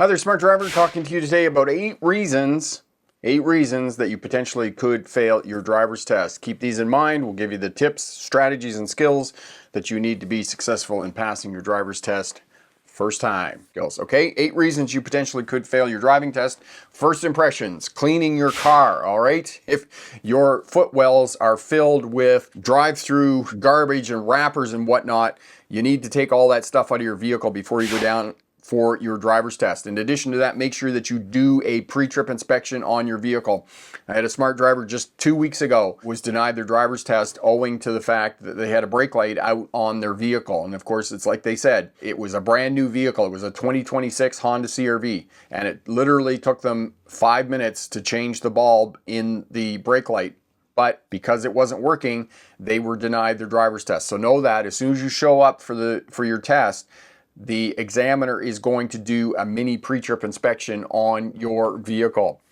Hi there, Smart Driver, talking to you today about 8 reasons that you potentially could fail your driver's test. Keep these in mind. We'll give you the tips, strategies, and skills that you need to be successful in passing your driver's test first time. Okay, 8 reasons you potentially could fail your driving test. First impressions, cleaning your car, all right? If your footwells are filled with drive-through garbage and wrappers and whatnot, you need to take all that stuff out of your vehicle before you go down for your driver's test. In addition to that, make sure that you do a pre-trip inspection on your vehicle. I had a Smart Driver just 2 weeks ago was denied their driver's test owing to the fact that they had a brake light out on their vehicle. And of course, it's like they said, it was a brand new vehicle. It was a 2026 Honda CR-V, and it literally took them 5 minutes to change the bulb in the brake light. But because it wasn't working, they were denied their driver's test. So know that as soon as you show up for your test, the examiner is going to do a mini pre-trip inspection on your vehicle.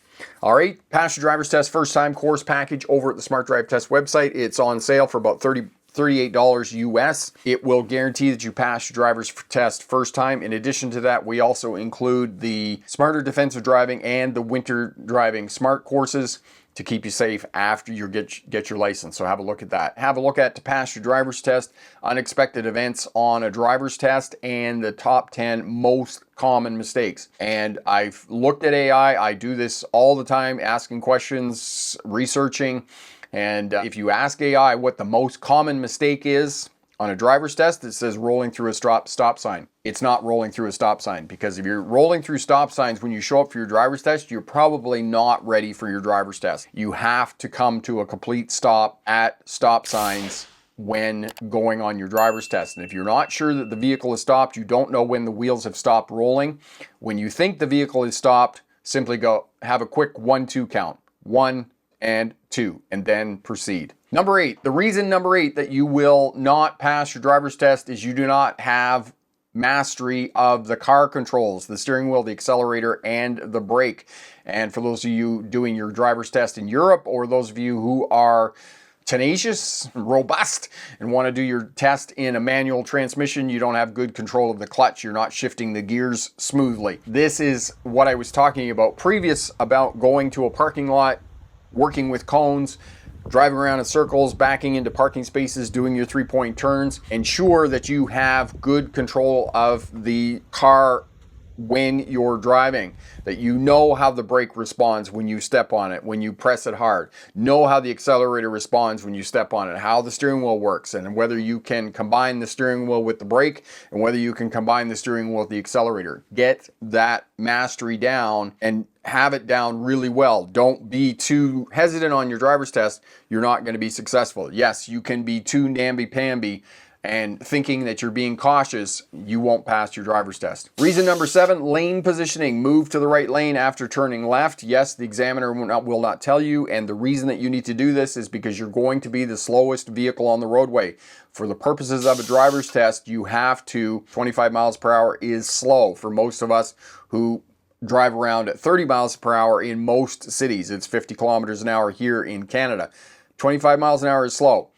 All right, pass your driver's test first time course package over at the Smart Drive Test website. It's on sale for about $38 US. It will guarantee that you pass your driver's test first time. In addition to that, we also include the Smarter Defensive Driving and the Winter Driving Smart courses to keep you safe after you get your license. So have a look at that. Have a look at to pass your driver's test, unexpected events on a driver's test, and the top 10 most common mistakes. And I've looked at AI. I do this all the time, asking questions, researching. And if you ask AI what the most common mistake is on a driver's test, it says rolling through a stop sign. It's not rolling through a stop sign, because if you're rolling through stop signs when you show up for your driver's test, you're probably not ready for your driver's test. You have to come to a complete stop at stop signs when going on your driver's test. And if you're not sure that the vehicle is stopped, you don't know when the wheels have stopped rolling, when you think the vehicle is stopped, simply go have a quick 1-2 count. 1 and 2, and then proceed. Number 8, the reason number 8 that you will not pass your driver's test is you do not have mastery of the car controls, the steering wheel, the accelerator, and the brake. And for those of you doing your driver's test in Europe, or those of you who are tenacious, robust, and want to do your test in a manual transmission, you don't have good control of the clutch. You're not shifting the gears smoothly. This is what I was talking about previous, about going to a parking lot, working with cones, driving around in circles, backing into parking spaces, doing your 3-point turns. Ensure that you have good control of the car when you're driving, that you know how the brake responds when you step on it, when you press it hard. Know how the accelerator responds when you step on it, how the steering wheel works, and whether you can combine the steering wheel with the brake, and whether you can combine the steering wheel with the accelerator. Get that mastery down and have it down really well. Don't be too hesitant on your driver's test. You're not going to be successful. Yes, you can be too namby-pamby and thinking that you're being cautious. You won't pass your driver's test. Reason number 7, lane positioning. Move to the right lane after turning left. Yes, the examiner will not tell you, and the reason that you need to do this is because you're going to be the slowest vehicle on the roadway. For the purposes of a driver's test, you have to, 25 miles per hour is slow for most of us who drive around at 30 miles per hour in most cities. It's 50 kilometers an hour here in Canada. 25 miles an hour is slow.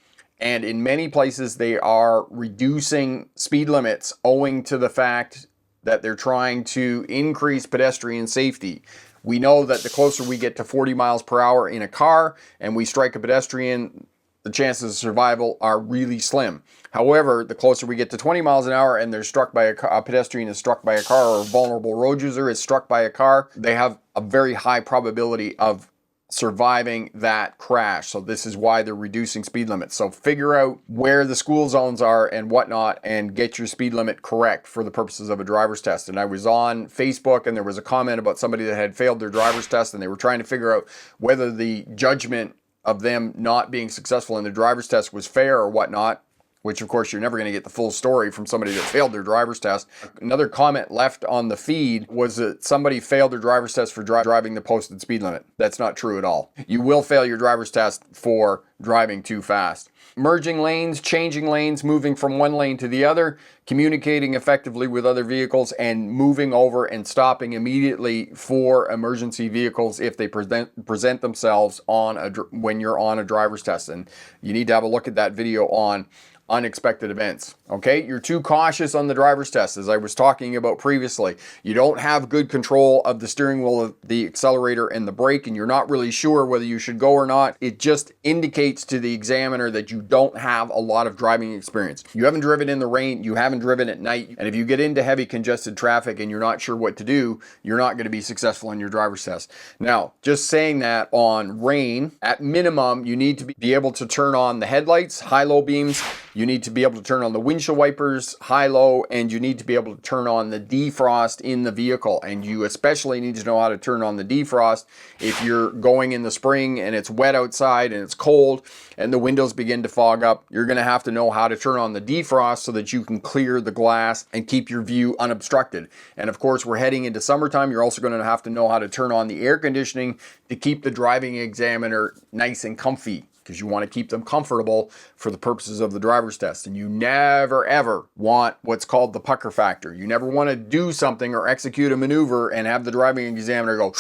And in many places, they are reducing speed limits owing to the fact that they're trying to increase pedestrian safety. We know that the closer we get to 40 miles per hour in a car and we strike a pedestrian, the chances of survival are really slim. However, the closer we get to 20 miles an hour and they're struck by a pedestrian is struck by a car, or a vulnerable road user is struck by a car, they have a very high probability of surviving that crash. So this is why they're reducing speed limits. So figure out where the school zones are and whatnot, and get your speed limit correct for the purposes of a driver's test. And I was on Facebook, and there was a comment about somebody that had failed their driver's test, and they were trying to figure out whether the judgment of them not being successful in the driver's test was fair or whatnot, which of course you're never going to get the full story from somebody that failed their driver's test. Another comment left on the feed was that somebody failed their driver's test for driving the posted speed limit. That's not true at all. You will fail your driver's test for driving too fast. Merging lanes, changing lanes, moving from one lane to the other, communicating effectively with other vehicles, and moving over and stopping immediately for emergency vehicles if they present themselves when you're on a driver's test. And you need to have a look at that video on unexpected events. Okay, you're too cautious on the driver's test, as I was talking about previously. You don't have good control of the steering wheel, the accelerator, and the brake, and you're not really sure whether you should go or not. It just indicates to the examiner that you don't have a lot of driving experience. You haven't driven in the rain, you haven't driven at night, and if you get into heavy congested traffic and you're not sure what to do, you're not going to be successful in your driver's test. Now, just saying that, on rain, at minimum, you need to be able to turn on the headlights, high-low beams. You need to be able to turn on the windshield wipers, high-low, and you need to be able to turn on the defrost in the vehicle. And you especially need to know how to turn on the defrost if you're going in the spring and it's wet outside and it's cold and the windows begin to fog up. You're going to have to know how to turn on the defrost so that you can clear the glass and keep your view unobstructed. And of course, we're heading into summertime. You're also going to have to know how to turn on the air conditioning to keep the driving examiner nice and comfy, because you want to keep them comfortable for the purposes of the driver's test. And you never ever want what's called the pucker factor. You never want to do something or execute a maneuver and have the driving examiner go.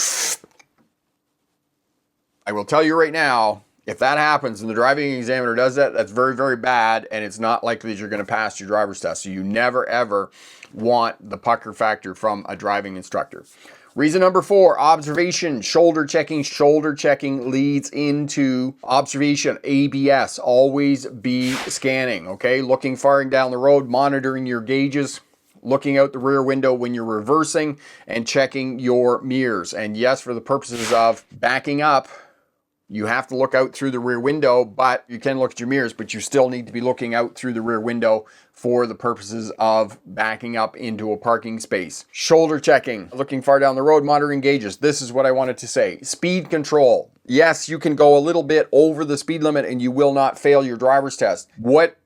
I will tell you right now, if that happens and the driving examiner does that, that's very, very bad, and it's not likely that you're going to pass your driver's test. So you never ever want the pucker factor from a driving instructor. Reason number 4, observation, shoulder checking. Shoulder checking leads into observation, ABS. Always be scanning, okay? Looking far down the road, monitoring your gauges, looking out the rear window when you're reversing, and checking your mirrors. And yes, for the purposes of backing up, you have to look out through the rear window, but you can look at your mirrors, but you still need to be looking out through the rear window for the purposes of backing up into a parking space. Shoulder checking, looking far down the road, monitoring gauges. This is what I wanted to say. Speed control. Yes, you can go a little bit over the speed limit and you will not fail your driver's test. What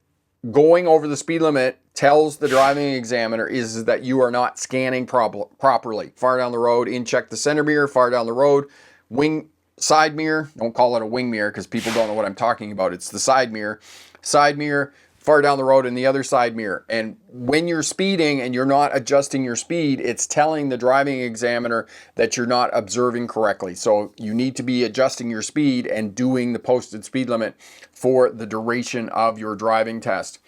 going over the speed limit tells the driving examiner is that you are not scanning properly. Far down the road, check the center mirror, far down the road, side mirror, don't call it a wing mirror because people don't know what I'm talking about. It's the side mirror, far down the road, and the other side mirror. And when you're speeding and you're not adjusting your speed, it's telling the driving examiner that you're not observing correctly. So you need to be adjusting your speed and doing the posted speed limit for the duration of your driving test.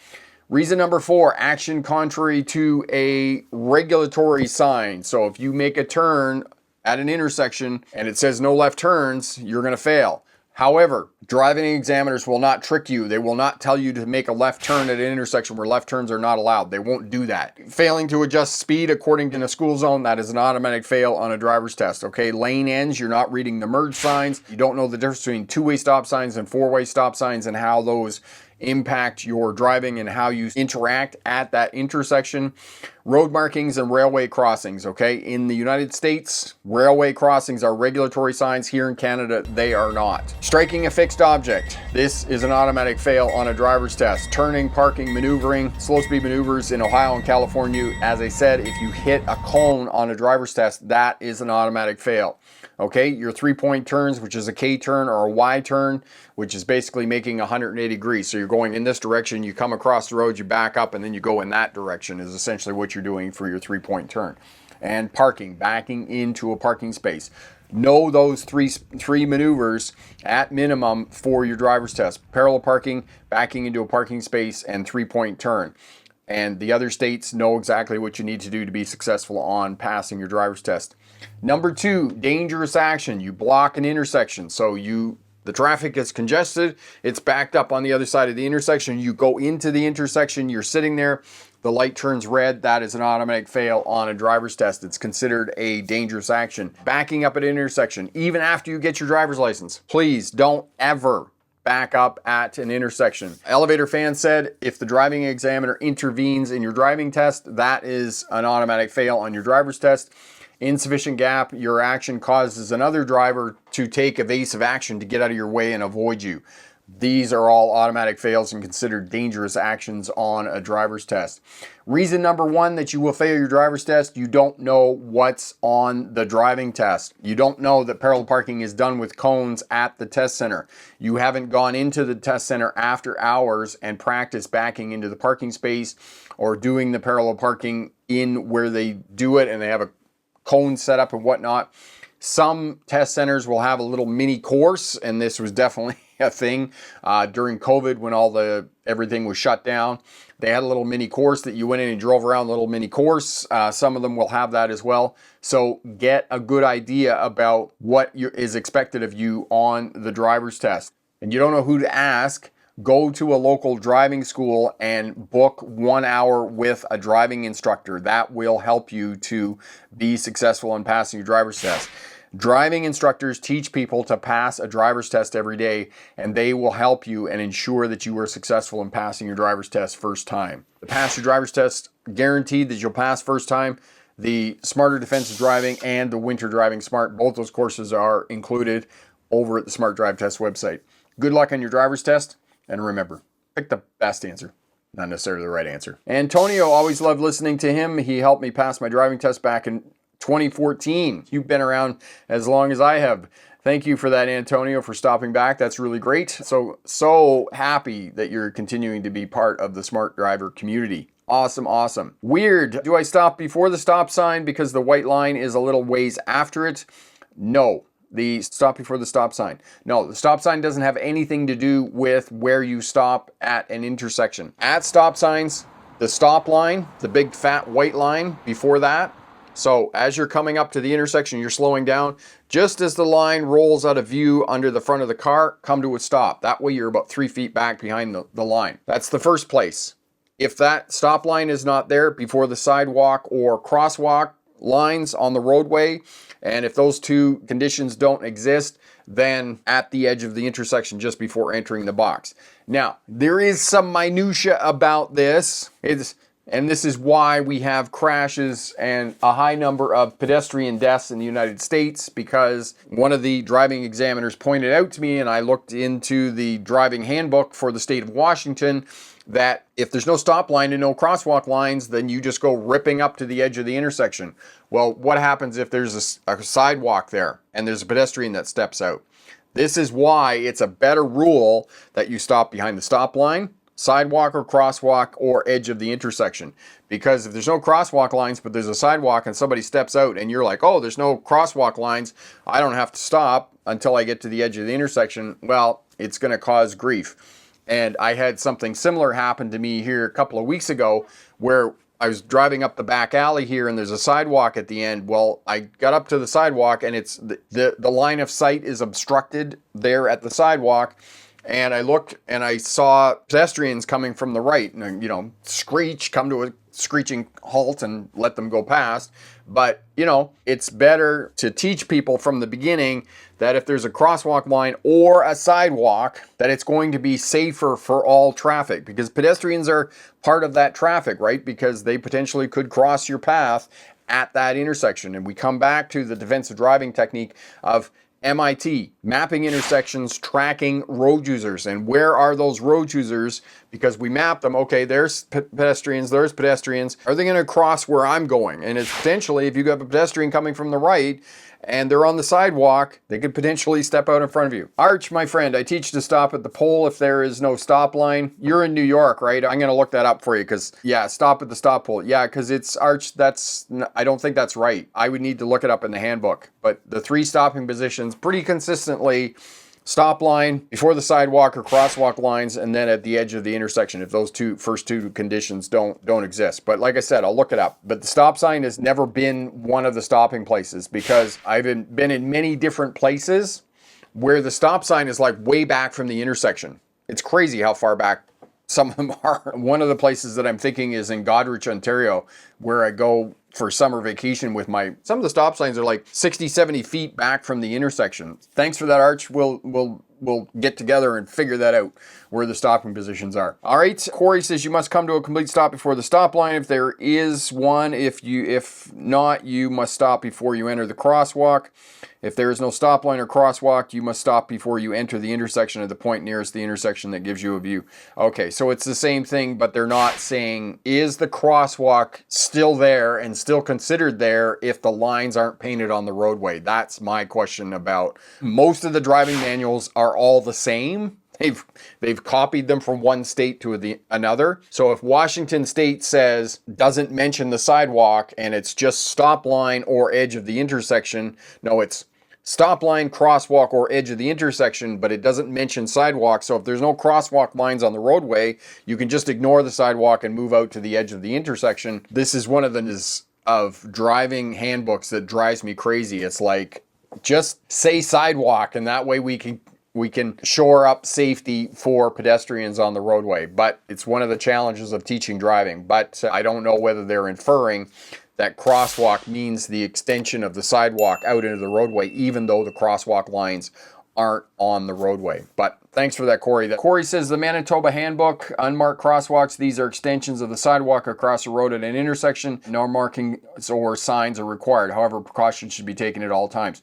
Reason number 4, action contrary to a regulatory sign. So if you make a turn at an intersection and it says no left turns, you're going to fail. However, driving examiners will not trick you. They will not tell you to make a left turn at an intersection where left turns are not allowed. They won't do that. Failing to adjust speed according to a school zone, that is an automatic fail on a driver's test. Okay, lane ends, you're not reading the merge signs. You don't know the difference between two-way stop signs and four-way stop signs and how those impact your driving and how you interact at that intersection. Road markings and railway crossings, okay? In the United States, railway crossings are regulatory signs. Here in Canada, they are not. Striking a fixed object. This is an automatic fail on a driver's test. Turning, parking, maneuvering, slow speed maneuvers in Ohio and California. As I said, if you hit a cone on a driver's test, that is an automatic fail. Okay, your 3-point turns, which is a K turn or a Y turn, which is basically making 180 degrees. So you're going in this direction, you come across the road, you back up, and then you go in that direction is essentially what you're doing for your 3-point turn. And parking, backing into a parking space. Know those three maneuvers at minimum for your driver's test. Parallel parking, backing into a parking space, and 3-point turn. And the other states know exactly what you need to do to be successful on passing your driver's test. Number 2, dangerous action. You block an intersection. So the traffic is congested, it's backed up on the other side of the intersection. You go into the intersection, you're sitting there, the light turns red. That is an automatic fail on a driver's test. It's considered a dangerous action. Backing up at an intersection, even after you get your driver's license, please don't ever back up at an intersection. Elevator fan said, if the driving examiner intervenes in your driving test, that is an automatic fail on your driver's test. Insufficient gap, your action causes another driver to take evasive action to get out of your way and avoid you. These are all automatic fails and considered dangerous actions on a driver's test. Reason number 1 that you will fail your driver's test, you don't know what's on the driving test. You don't know that parallel parking is done with cones at the test center. You haven't gone into the test center after hours and practiced backing into the parking space or doing the parallel parking in where they do it and they have a cone set up and whatnot. Some test centers will have a little mini course, and this was definitely a thing during COVID when everything was shut down. They had a little mini course that you went in and drove around, a little mini course. Some of them will have that as well. So get a good idea about what is expected of you on the driver's test. And you don't know who to ask, go to a local driving school and book 1 hour with a driving instructor. That will help you to be successful in passing your driver's test. Driving instructors teach people to pass a driver's test every day, and they will help you and ensure that you are successful in passing your driver's test first time. To pass your driver's test, guaranteed that you'll pass first time. The Smarter Defensive Driving and the Winter Driving Smart, both those courses are included over at the Smart Drive Test website. Good luck on your driver's test, and remember, pick the best answer, not necessarily the right answer. Antonio, always loved listening to him. He helped me pass my driving test back in 2014. You've been around as long as I have. Thank you for that, Antonio, for stopping back. That's really great. So happy that you're continuing to be part of the Smart Driver community. Awesome, awesome. Weird. Do I stop before the stop sign because the white line is a little ways after it? No. The stop before the stop sign. No, the stop sign doesn't have anything to do with where you stop at an intersection. At stop signs, the stop line, the big fat white line before that. So as you're coming up to the intersection, you're slowing down. Just as the line rolls out of view under the front of the car, come to a stop. That way you're about 3 feet back behind the line. That's the first place. If that stop line is not there before the sidewalk or crosswalk lines on the roadway, and if those two conditions don't exist, then at the edge of the intersection just before entering the box. Now, there is some minutia about this. And this is why we have crashes and a high number of pedestrian deaths in the United States, because one of the driving examiners pointed out to me, and I looked into the driving handbook for the state of Washington, that if there's no stop line and no crosswalk lines, then you just go ripping up to the edge of the intersection. Well, what happens if there's a sidewalk there and there's a pedestrian that steps out? This is why it's a better rule that you stop behind the stop line, sidewalk or crosswalk, or edge of the intersection. Because if there's no crosswalk lines, but there's a sidewalk and somebody steps out and you're like, oh, there's no crosswalk lines, I don't have to stop until I get to the edge of the intersection, well, it's going to cause grief. And I had something similar happen to me here a couple of weeks ago where I was driving up the back alley here and there's a sidewalk at the end. Well, I got up to the sidewalk and it's the line of sight is obstructed there at the sidewalk. And I looked and I saw pedestrians coming from the right and, screech, come to a screeching halt and let them go past. But, it's better to teach people from the beginning that if there's a crosswalk line or a sidewalk, that it's going to be safer for all traffic, because pedestrians are part of that traffic, right? Because they potentially could cross your path at that intersection. And we come back to the defensive driving technique of MIT, mapping intersections, tracking road users. And where are those road users? Because we map them. Okay, there's pedestrians, there's pedestrians. Are they going to cross where I'm going? And it's potentially, if you have a pedestrian coming from the right and they're on the sidewalk, they could potentially step out in front of you. Arch, my friend, I teach to stop at the pole if there is no stop line. You're in New York, right? I'm going to look that up for you because, stop at the stop pole. Yeah, because it's Arch, I don't think that's right. I would need to look it up in the handbook. But the 3 stopping positions pretty consistently: stop line, before the sidewalk or crosswalk lines, and then at the edge of the intersection if those first two conditions don't exist. But like I said, I'll look it up. But the stop sign has never been one of the stopping places, because I've been in many different places where the stop sign is like way back from the intersection. It's crazy how far back some of them are. One of the places that I'm thinking is in Goderich, Ontario, where I go for summer vacation with some of the stop signs are like 60, 70 feet back from the intersection. Thanks for that, Arch. We'll get together and figure that out, where the stopping positions are. All right. Corey says you must come to a complete stop before the stop line if there is one. If not, you must stop before you enter the crosswalk. If there is no stop line or crosswalk, you must stop before you enter the intersection at the point nearest the intersection that gives you a view. Okay, so it's the same thing, but they're not saying, is the crosswalk still there and still considered there if the lines aren't painted on the roadway? That's my question about. Most of the driving manuals are all the same. They've copied them from one state to another. So if Washington State doesn't mention the sidewalk and it's just stop line or edge of the intersection, no, it's stop line, crosswalk, or edge of the intersection, but it doesn't mention sidewalk. So if there's no crosswalk lines on the roadway, you can just ignore the sidewalk and move out to the edge of the intersection. This is one of the of driving handbooks that drives me crazy. It's like, just say sidewalk, and that way we can shore up safety for pedestrians on the roadway. But it's one of the challenges of teaching driving. But I don't know whether they're inferring that crosswalk means the extension of the sidewalk out into the roadway, even though the crosswalk lines aren't on the roadway. But thanks for that, Corey. Corey says the Manitoba Handbook, unmarked crosswalks, these are extensions of the sidewalk across the road at an intersection. No markings or signs are required. However, precautions should be taken at all times.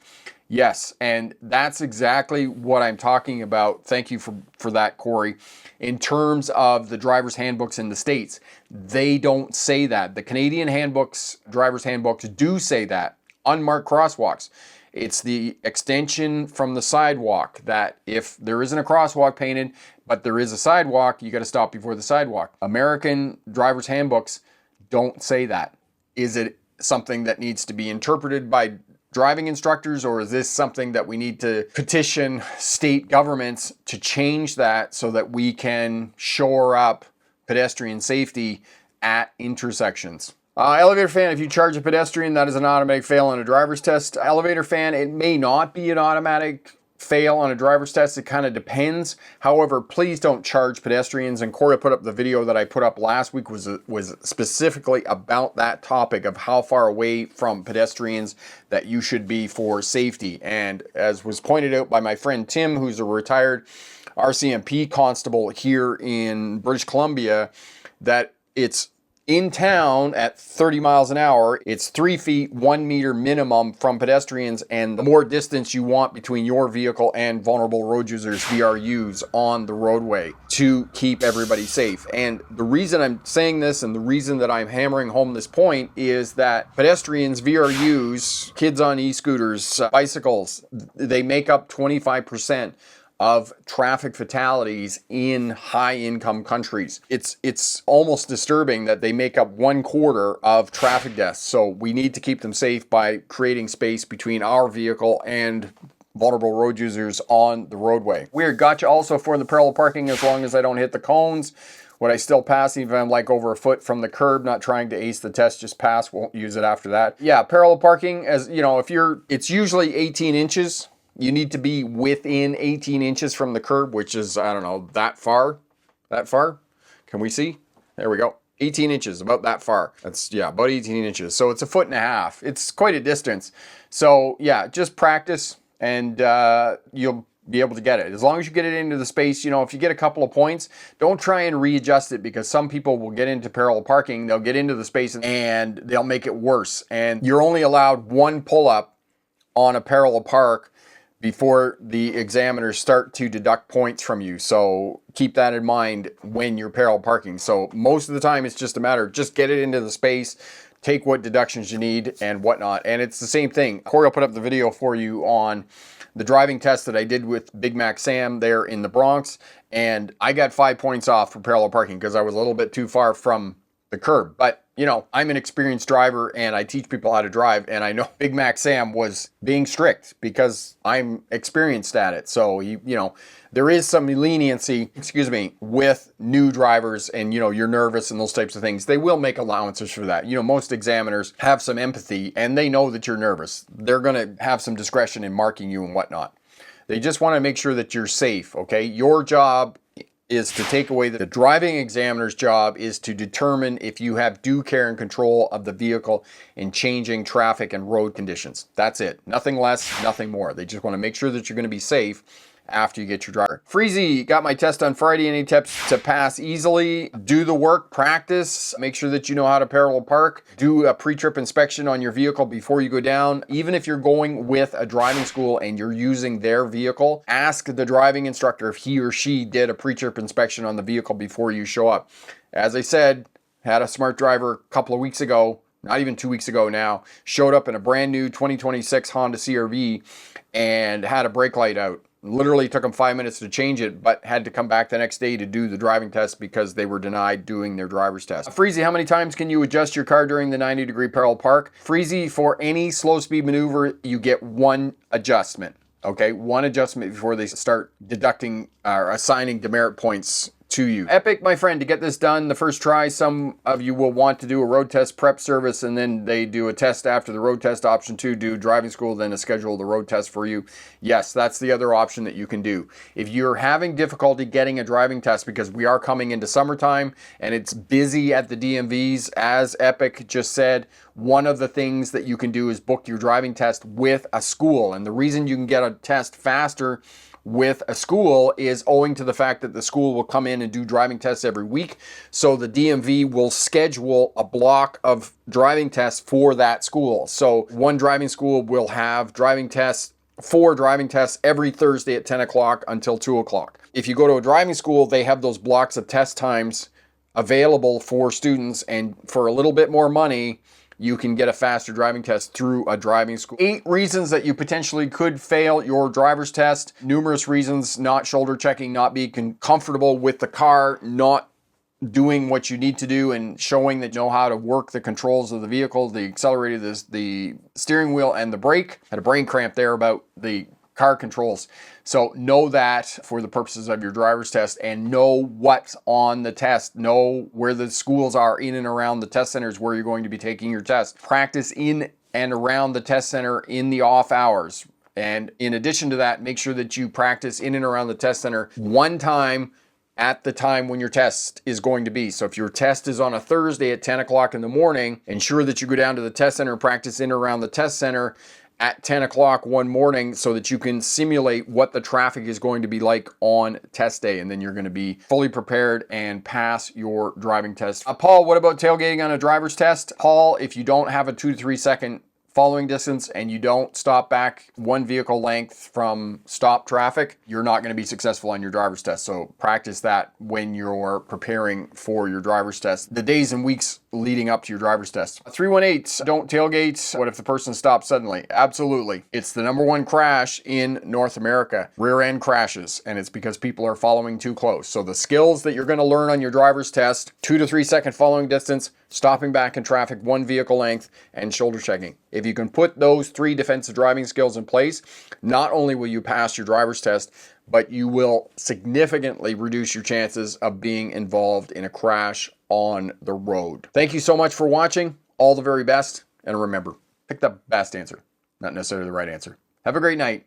Yes, and that's exactly what I'm talking about. Thank you for that, Corey. In terms of the driver's handbooks in the States, they don't say that. The Canadian handbooks, driver's handbooks, do say that. Unmarked crosswalks. It's the extension from the sidewalk that if there isn't a crosswalk painted, but there is a sidewalk, you got to stop before the sidewalk. American driver's handbooks don't say that. Is it something that needs to be interpreted by driving instructors, or is this something that we need to petition state governments to change that so that we can shore up pedestrian safety at intersections? Elevator fan, if you charge a pedestrian, that is an automatic fail on a driver's test. Elevator fan, it may not be an automatic fail on a driver's test. It kind of depends. However, please don't charge pedestrians. And Corey put up the video that I put up last week was specifically about that topic of how far away from pedestrians that you should be for safety. And as was pointed out by my friend Tim, who's a retired RCMP constable here in British Columbia, that it's in town at 30 miles an hour, it's 3 feet, 1 meter minimum from pedestrians, and the more distance you want between your vehicle and vulnerable road users, VRUs, on the roadway to keep everybody safe. And the reason I'm saying this and the reason that I'm hammering home this point is that pedestrians, VRUs, kids on e-scooters, bicycles, they make up 25% of traffic fatalities in high-income countries. It's almost disturbing that they make up 1/4 of traffic deaths. So we need to keep them safe by creating space between our vehicle and vulnerable road users on the roadway. Weird, gotcha also for the parallel parking as long as I don't hit the cones. Would I still pass even if I'm like over a foot from the curb, not trying to ace the test, just pass, won't use it after that. Yeah, parallel parking, as you know, it's usually 18 inches. You need to be within 18 inches from the curb, which is, I don't know, that far? That far? Can we see? There we go. 18 inches, about that far. That's, yeah, about 18 inches. So it's 1.5 feet. It's quite a distance. So yeah, just practice and you'll be able to get it. As long as you get it into the space, you know, if you get a couple of points, don't try and readjust it, because some people will get into parallel parking, they'll get into the space and they'll make it worse. And you're only allowed one pull-up on a parallel park before the examiners start to deduct points from you. So keep that in mind when you're parallel parking. So most of the time it's just a matter of just get it into the space, take what deductions you need and whatnot. And it's the same thing. Corey will put up the video for you on the driving test that I did with Big Mac Sam there in the Bronx. And I got 5 points off for parallel parking because I was a little bit too far from the curb. But you know, I'm an experienced driver and I teach people how to drive, and I know Big Mac Sam was being strict because I'm experienced at it. So, you know, there is some leniency, with new drivers, and, you know, you're nervous and those types of things. They will make allowances for that. You know, most examiners have some empathy and they know that you're nervous. They're going to have some discretion in marking you and whatnot. They just want to make sure that you're safe, okay? Your job is to take away the driving examiner's job is to determine if you have due care and control of the vehicle in changing traffic and road conditions. That's it. Nothing less, nothing more. They just want to make sure that you're going to be safe after you get your driver. Freezy, got my test on Friday. Any tips to pass easily? Do the work, practice, make sure that you know how to parallel park, do a pre-trip inspection on your vehicle before you go down. Even if you're going with a driving school and you're using their vehicle, ask the driving instructor if he or she did a pre-trip inspection on the vehicle before you show up. As I said, had a smart driver a couple of weeks ago, not even 2 weeks ago now, showed up in a brand new 2026 Honda CR-V and had a brake light out. Literally took them 5 minutes to change it, but had to come back the next day to do the driving test because they were denied doing their driver's test. Freezy, how many times can you adjust your car during the 90-degree parallel park? Freezy, for any slow speed maneuver, you get one adjustment. Okay, one adjustment before they start deducting or assigning demerit points to you. Epic, my friend, to get this done the first try, some of you will want to do a road test prep service, and then they do a test after the road test. Option 2, do driving school, then to schedule the road test for you. Yes, that's the other option that you can do. If you're having difficulty getting a driving test, because we are coming into summertime and it's busy at the DMVs, as Epic just said, one of the things that you can do is book your driving test with a school. And the reason you can get a test faster with a school is owing to the fact that the school will come in and do driving tests every week. So the DMV will schedule a block of driving tests for that school. So one driving school will have driving tests, 4 driving tests every Thursday at 10 o'clock until 2 o'clock. If you go to a driving school, they have those blocks of test times available for students, and for a little bit more money, you can get a faster driving test through a driving school. 8 reasons that you potentially could fail your driver's test. Numerous reasons: not shoulder checking, not being comfortable with the car, not doing what you need to do and showing that you know how to work the controls of the vehicle, the accelerator, the steering wheel, and the brake. Had a brain cramp there about the car controls. So know that for the purposes of your driver's test, and know what's on the test. Know where the schools are in and around the test centers where you're going to be taking your test. Practice in and around the test center in the off hours. And in addition to that, make sure that you practice in and around the test center one time at the time when your test is going to be. So if your test is on a Thursday at 10 o'clock in the morning, ensure that you go down to the test center and practice in and around the test center at 10 o'clock one morning so that you can simulate what the traffic is going to be like on test day, and then you're going to be fully prepared and pass your driving test. Paul, what about tailgating on a driver's test? Paul, if you don't have a 2 to 3 second following distance and you don't stop back 1 vehicle length from stop traffic, you're not going to be successful on your driver's test. So practice that when you're preparing for your driver's test, the days and weeks leading up to your driver's test. 318, don't tailgate. What if the person stops suddenly? Absolutely. It's the #1 crash in North America, rear end crashes, and it's because people are following too close. So the skills that you're going to learn on your driver's test: 2 to 3 second following distance, stopping back in traffic 1 vehicle length, and shoulder checking. If you can put those 3 defensive driving skills in place, not only will you pass your driver's test, but you will significantly reduce your chances of being involved in a crash on the road. Thank you so much for watching. All the very best. And remember, pick the best answer, not necessarily the right answer. Have a great night.